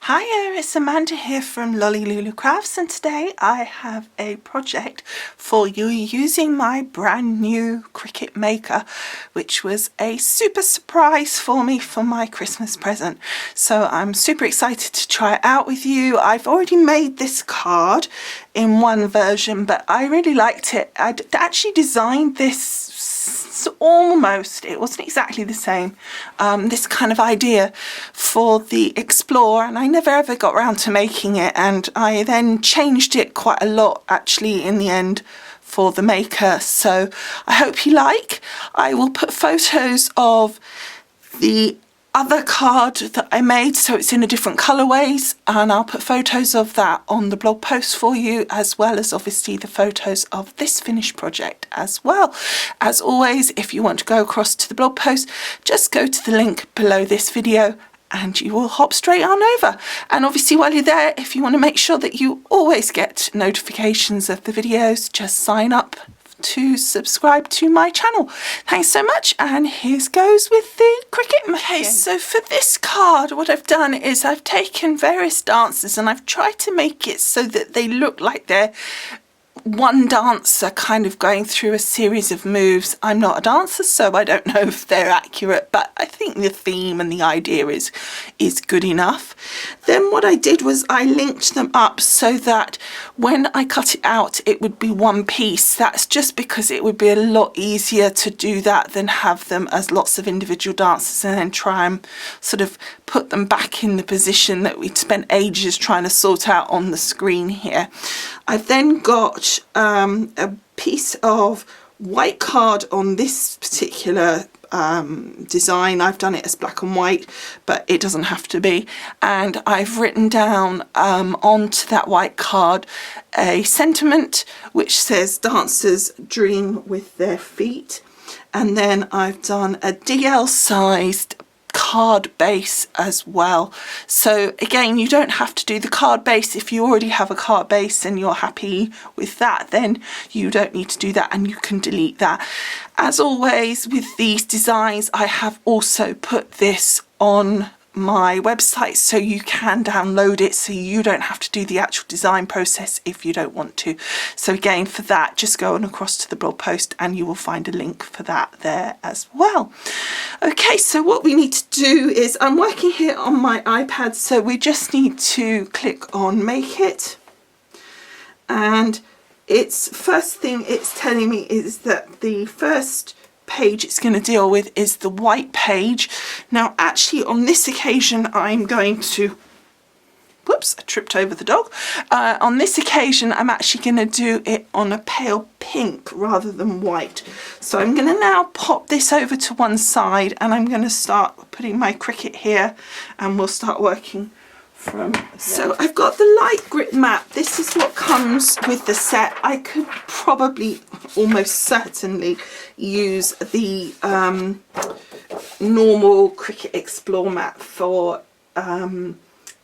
Hiya, it's Amanda here from Lolli Lulu Crafts, and today I have a project for you using my brand new Cricut maker, which was a super surprise for me for my Christmas present. So I'm super excited to try it out with you. I've already made this card in one version, but I really liked it. I'd actually designed this almost, it wasn't exactly the same, this kind of idea for the Explorer, and I never ever got around to making it, and I then changed it quite a lot actually in the end for the maker. So I hope you like. I will put photos of the other card that I made, so it's in a different colorways, and I'll put photos of that on the blog post for you, as well as obviously the photos of this finished project as well. As always, if you want to go across to the blog post, just go to the link below this video and you will hop straight on over. And obviously while you're there, if you want to make sure that you always get notifications of the videos, just sign up to subscribe to my channel. Thanks so much, and here goes with the Cricut making. Okay, so for this card what I've done is I've taken various dances and I've tried to make it so that they look like they're one dancer kind of going through a series of moves. I'm not a dancer, so I don't know if they're accurate, but I think the theme and the idea is good enough. Then what I did was I linked them up so that when I cut it out it would be one piece. That's just because it would be a lot easier to do that than have them as lots of individual dances and then try and sort of put them back in the position that we'd spent ages trying to sort out on the screen here. I've then got a piece of white card on this particular design. I've done it as black and white, but it doesn't have to be. And I've written down onto that white card a sentiment which says dancers dream with their feet. And then I've done a DL sized card base as well. So again, you don't have to do the card base. If you already have a card base and you're happy with that, then you don't need to do that and you can delete that. As always with these designs, I have also put this on my website so you can download it, so you don't have to do the actual design process if you don't want to. So again, for that, just go on across to the blog post and you will find a link for that there as well. Okay, so what we need to do is, I'm working here on my iPad, so we just need to click on Make It, and it's first thing it's telling me is that the first page it's going to deal with is the white page. Now actually on this occasion I'm going to, whoops, I tripped over the dog. On this occasion I'm actually going to do it on a pale pink rather than white. So I'm going to now pop this over to one side and I'm going to start putting my Cricut here and we'll start working from. So I've got the light grit map. This is what comes with the set. I could probably almost certainly use the normal Cricut Explore map for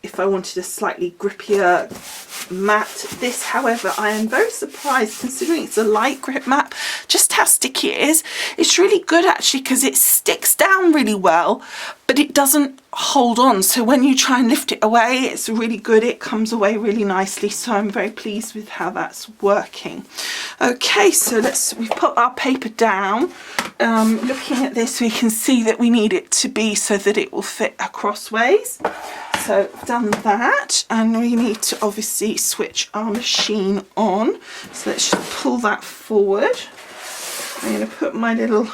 if I wanted a slightly grippier mat. This, however, I am very surprised, considering it's a light grip mat, just how sticky it is. It's really good actually because it sticks down really well, but it doesn't hold on. So when you try and lift it away, it's really good. It comes away really nicely. So I'm very pleased with how that's working. Okay, so we've put our paper down. Looking at this, we can see that we need it to be so that it will fit crossways. So I've done that, and we need to obviously switch our machine on. So let's just pull that forward. I'm going to put my little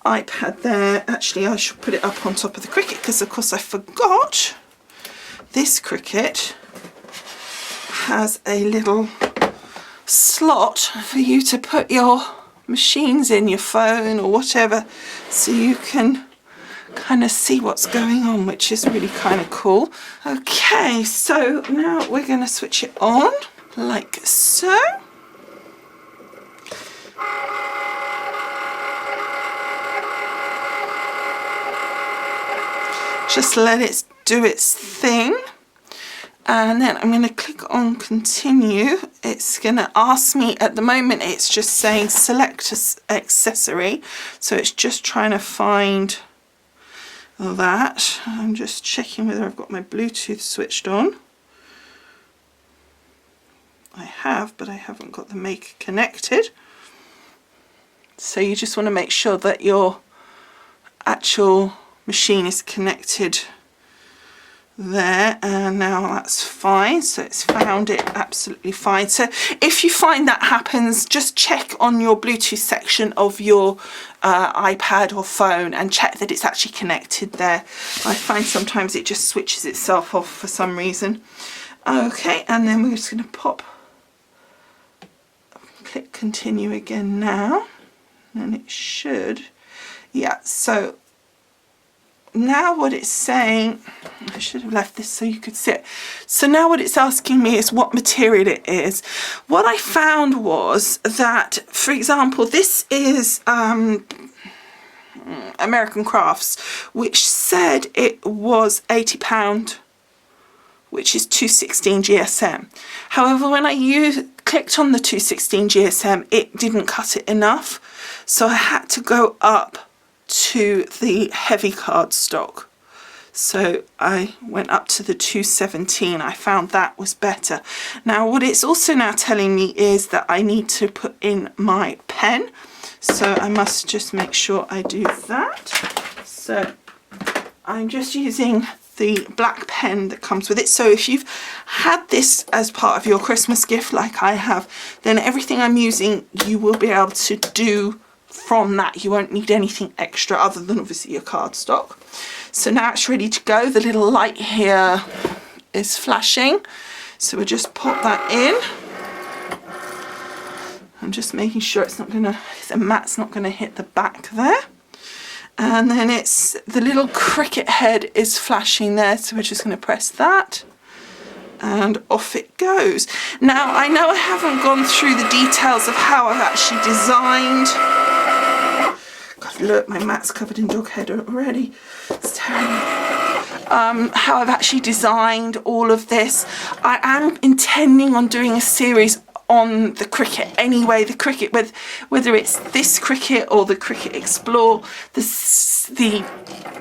iPad there. Actually, I should put it up on top of the Cricut because of course I forgot. This Cricut has a little slot for you to put your machines in, your phone or whatever, so you can kind of see what's going on, which is really kind of cool. Okay, so now we're going to switch it on like so. Just let it do its thing, and then I'm going to click on continue. It's going to ask me, at the moment it's just saying select accessory, so it's just trying to find that. I'm just checking whether I've got my Bluetooth switched on. I have, but I haven't got the maker connected. So you just want to make sure that your actual machine is connected there, and now that's fine. So it's found it absolutely fine. So if you find that happens, just check on your Bluetooth section of your iPad or phone and check that it's actually connected there. I find sometimes it just switches itself off for some reason. Okay, and then we're just going to click continue again now, and it should, yeah. So now what it's saying, I should have left this so you could see it. So now what it's asking me is what material it is. What I found was that, for example, this is American Crafts, which said it was £80, which is 216 GSM. However, when I clicked on the 216 GSM, it didn't cut it enough. So I had to go up to the heavy cardstock. So I went up to the 217. I found that was better. Now what it's also now telling me is that I need to put in my pen. So I must just make sure I do that. So I'm just using the black pen that comes with it. So if you've had this as part of your Christmas gift like I have, then everything I'm using you will be able to do from that. You won't need anything extra other than obviously your cardstock. So now it's ready to go. The little light here is flashing, so we'll just pop that in. I'm just making sure it's not gonna, the mat's not gonna hit the back there. And then it's the little Cricut head is flashing there, so we're just going to press that and off it goes. Now I know I haven't gone through the details of how I've actually designed. God, look, my mat's covered in dog hair already. It's terrible. How I've actually designed all of this. I am intending on doing a series on the Cricut anyway. The Cricut, whether it's this Cricut or the Cricut Explore, the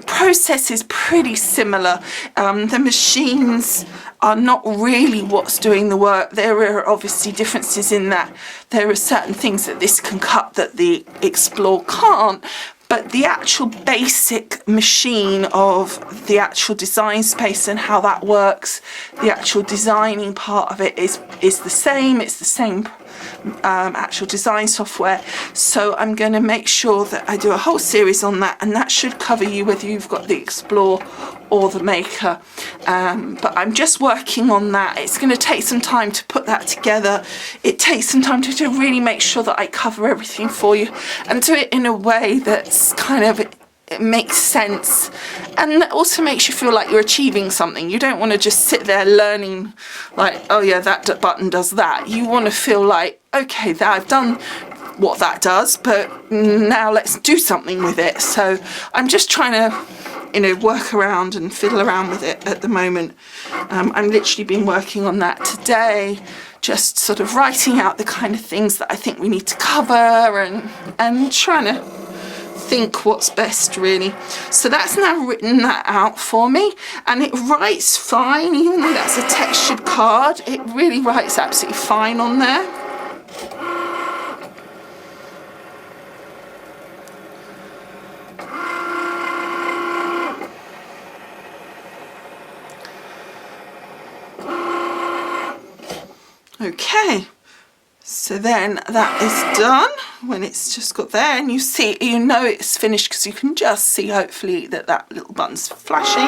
process is pretty similar. The machines are not really what's doing the work. There are obviously differences in that there are certain things that this can cut that the Explore can't, but the actual basic machine of the actual design space and how that works, the actual designing part of it is the same. It's the same actual design software. So I'm going to make sure that I do a whole series on that, and that should cover you whether you've got the Explore or the Maker. But I'm just working on that. It's going to take some time to put that together. It takes some time to really make sure that I cover everything for you and do it in a way that's kind of, it makes sense, and that also makes you feel like you're achieving something. You don't want to just sit there learning like, oh yeah, that button does that. You want to feel like, okay, that I've done what that does, but now let's do something with it. So I'm just trying to, work around and fiddle around with it at the moment. I'm literally been working on that today, just sort of writing out the kind of things that I think we need to cover and trying to think what's best really. So that's now written that out for me, and it writes fine. Even though that's a textured card, it really writes absolutely fine on there. Okay, so then that is done. When it's just got there, and you know it's finished because you can just see hopefully that little button's flashing,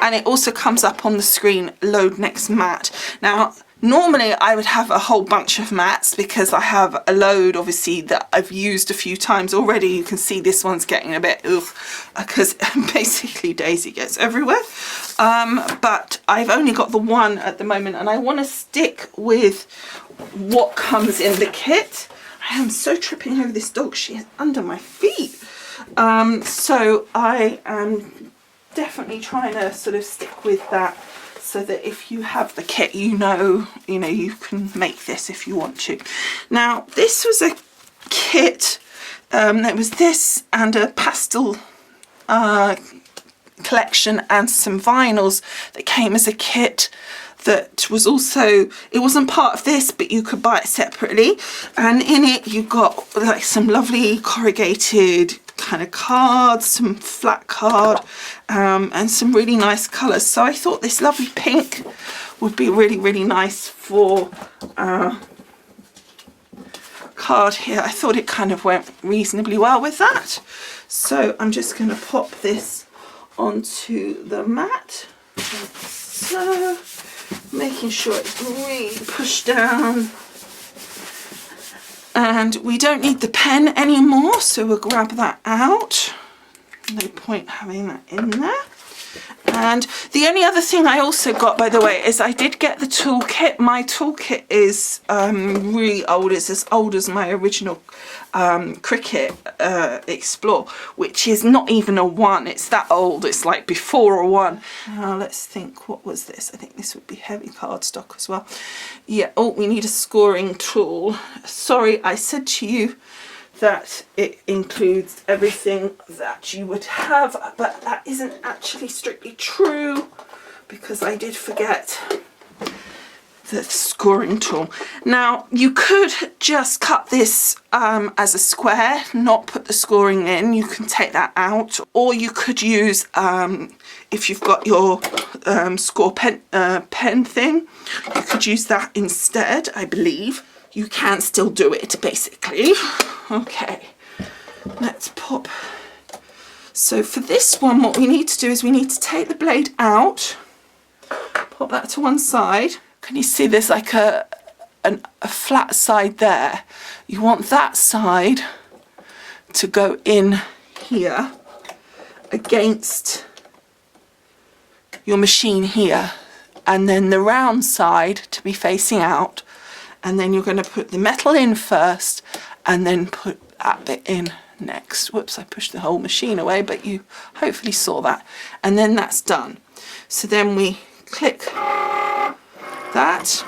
and it also comes up on the screen, load next mat. Now normally I would have a whole bunch of mats because I have a load obviously that I've used a few times already. You can see this one's getting a bit because basically Daisy gets everywhere, but I've only got the one at the moment, and I want to stick with what comes in the kit. I am so tripping over this dog, she is under my feet. So I am definitely trying to sort of stick with that, so that if you have the kit, you know you can make this if you want to. Now this was a kit, there was this and a pastel collection and some vinyls that came as a kit that was also, it wasn't part of this, but you could buy it separately, and in it you got like some lovely corrugated kind of cards, some flat card, and some really nice colours. So I thought this lovely pink would be really, really nice for card here. I thought it kind of went reasonably well with that. So I'm just going to pop this onto the mat. So making sure it's really pushed down. And we don't need the pen anymore, so we'll grab that out. No point having that in there. And the only other thing I also got, by the way, is I did get the toolkit. My toolkit is really old. It's as old as my original Cricut Explore, which is not even a 1. It's that old. It's like before a 1. Now let's think, what was this? I think this would be heavy cardstock as well. Yeah, oh, we need a scoring tool. Sorry, I said to you that it includes everything that you would have, but that isn't actually strictly true because I did forget the scoring tool. Now you could just cut this as a square, not put the scoring in. You can take that out, or you could use if you've got your score pen thing, you could use that instead. I believe you can still do it basically. Okay, let's pop. So for this one, what we need to do is we need to take the blade out, pop that to one side. Can you see there's like a flat side there? You want that side to go in here against your machine here, and then the round side to be facing out, and then you're going to put the metal in first and then put that bit in next. Whoops, I pushed the whole machine away, but you hopefully saw that. And then that's done. So then we click that,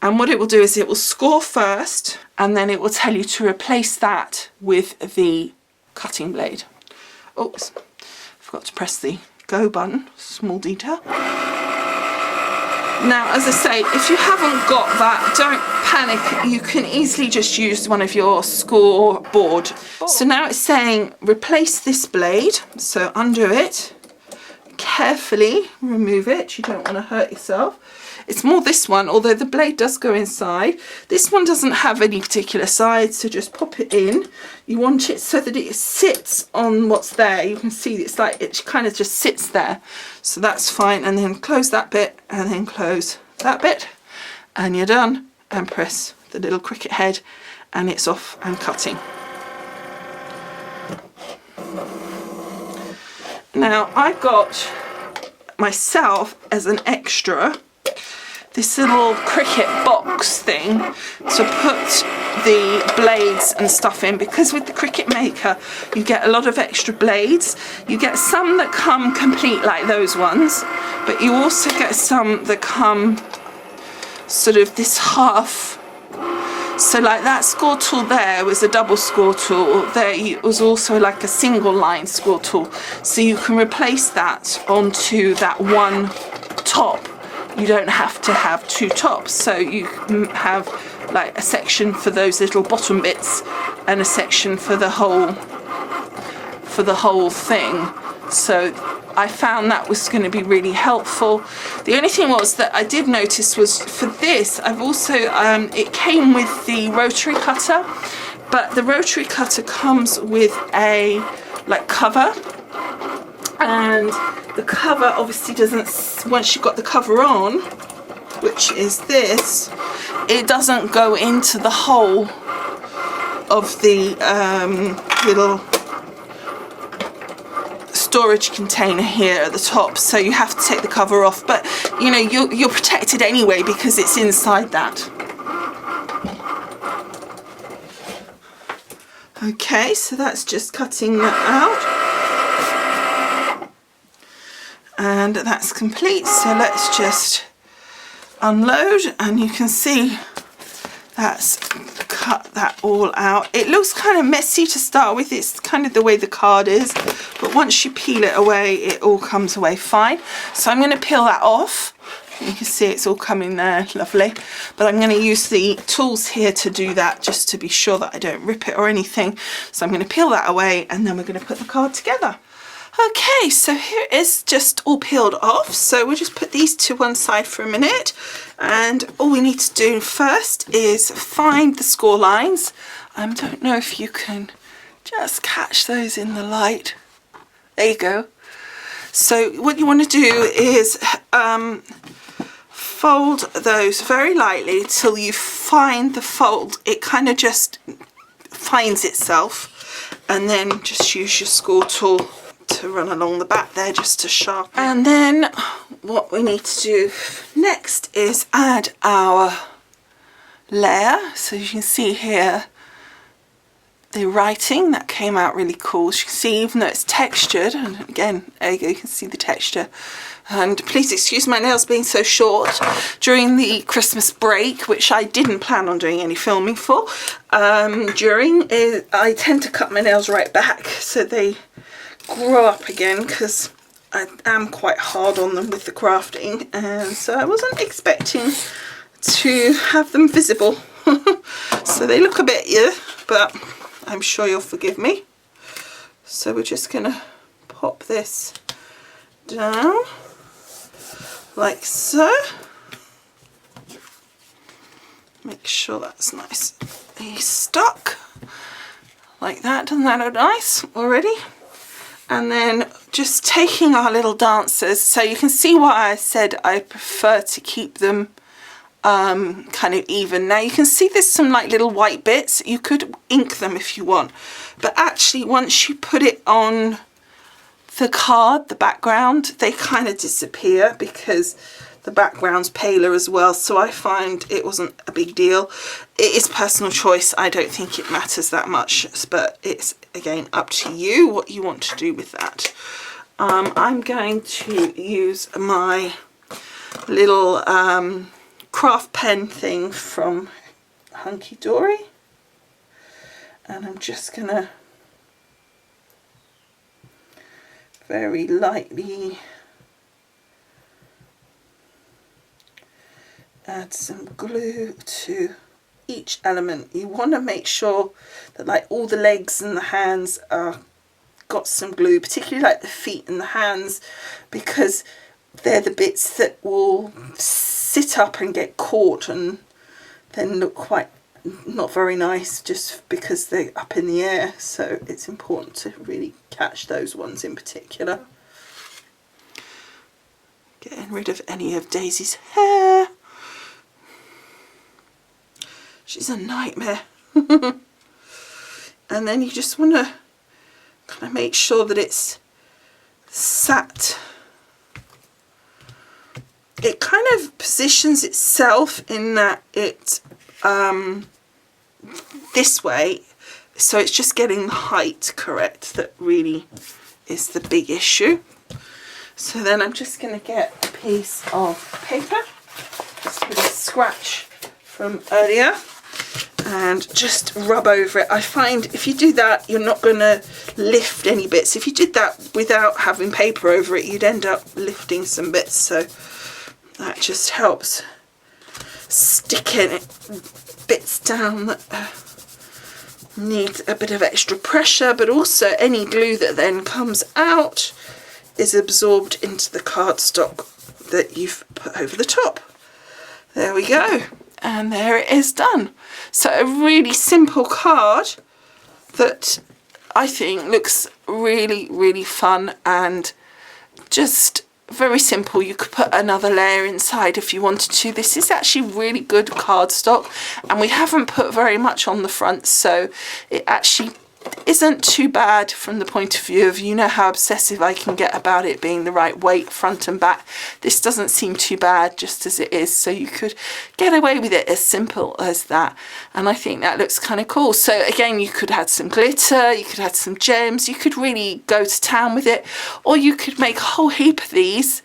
and what it will do is it will score first, and then it will tell you to replace that with the cutting blade. Oops, forgot to press the go button, small detail. Now, as I say, if you haven't got that, don't panic. You can easily just use one of your score board. So now it's saying replace this blade. So undo it, carefully remove it. You don't want to hurt yourself. It's more this one, although the blade does go inside. This one doesn't have any particular sides, so just pop it in. You want it so that it sits on what's there. You can see it's like it kind of just sits there. So that's fine. And then close that bit, and then close that bit, and you're done. And press the little Cricut head, and it's off and cutting. Now I got myself as an extra this little Cricut box thing to put the blades and stuff in, because with the Cricut Maker you get a lot of extra blades. You get some that come complete like those ones, but you also get some that come sort of this half. So like that score tool there was a double score tool. There was also like a single line score tool. So you can replace that onto that one top. You don't have to have two tops. So you can have like a section for those little bottom bits and a section for the whole thing. So I found that was going to be really helpful. The only thing was that I did notice was for this, I've also, it came with the rotary cutter, but the rotary cutter comes with a like cover, and the cover obviously doesn't, once you've got the cover on, which is this, it doesn't go into the hole of the little storage container here at the top, so you have to take the cover off, but you know you're protected anyway because it's inside that. Okay, so that's just cutting that out, and that's complete. So let's just unload, and you can see that's cut that all out. It looks kind of messy to start with. It's kind of the way the card is, but once you peel it away, it all comes away fine. So I'm going to peel that off. You can see it's all coming there, lovely. But I'm going to use the tools here to do that, just to be sure that I don't rip it or anything. So I'm going to peel that away, and then we're going to put the card together. Okay, so here is just all peeled off. So we'll just put these to one side for a minute. And all we need to do first is find the score lines. I don't know if you can just catch those in the light. There you go. So what you want to do is fold those very lightly till you find the fold. It kind of just finds itself, and then just use your score tool to run along the back there just to sharpen. And then what we need to do next is add our layer. So you can see here the writing that came out really cool. As you can see, even though it's textured, and again, there you go, you can see the texture. And please excuse my nails being so short during the Christmas break, which I didn't plan on doing any filming for. I tend to cut my nails right back so they grow up again, because I am quite hard on them with the crafting, and so I wasn't expecting to have them visible. So they look a bit, yeah, but I'm sure you'll forgive me. So we're just gonna pop this down like so. Make sure that's nicely stuck like that. Doesn't that look nice already? And then just taking our little dancers, so you can see why I said I prefer to keep them kind of even. Now you can see there's some like little white bits. You could ink them if you want, but actually once you put it on the card, the background, they kind of disappear because the background's paler as well. So I find it wasn't a big deal. It is personal choice. I don't think it matters that much, but it's again up to you what you want to do with that. I'm going to use my little craft pen thing from Hunkydory, and I'm just gonna very lightly add some glue to each element. You want to make sure that like all the legs and the hands are got some glue, particularly like the feet and the hands, because they're the bits that will sit up and get caught and then look quite not very nice just because they're up in the air. So it's important to really catch those ones in particular. Getting rid of any of Daisy's hair. She's a nightmare. And then you just want to kind of make sure that it's sat. It kind of positions itself in that it this way, so it's just getting the height correct that really is the big issue. So then I'm just going to get a piece of paper, just with a scratch from earlier, and just rub over it. I find if you do that, you're not going to lift any bits. If you did that without having paper over it, you'd end up lifting some bits. So that just helps sticking bits down that need a bit of extra pressure, but also any glue that then comes out is absorbed into the cardstock that you've put over the top. There we go, and there it is done. So a really simple card that I think looks really, really fun and just very simple. You could put another layer inside if you wanted to. This is actually really good cardstock, and we haven't put very much on the front, so it actually isn't too bad from the point of view of, you know how obsessive I can get about it being the right weight front and back. This doesn't seem too bad just as it is, so you could get away with it as simple as that, and I think that looks kind of cool. So again, you could add some glitter, you could add some gems, you could really go to town with it, or you could make a whole heap of these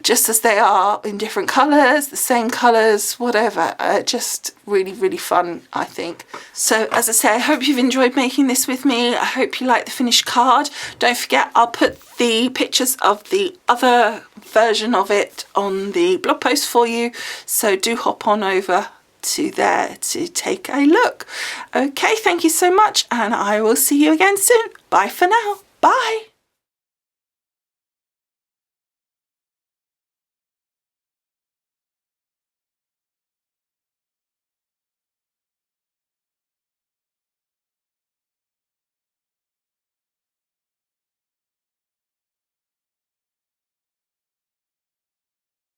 just as they are, in different colours, the same colours, whatever. Just really, really fun, I think. So as I say, I hope you've enjoyed making this with me. I hope you like the finished card. Don't forget, I'll put the pictures of the other version of it on the blog post for you, so do hop on over to there to take a look. Okay, thank you so much, and I will see you again soon. Bye for now. Bye.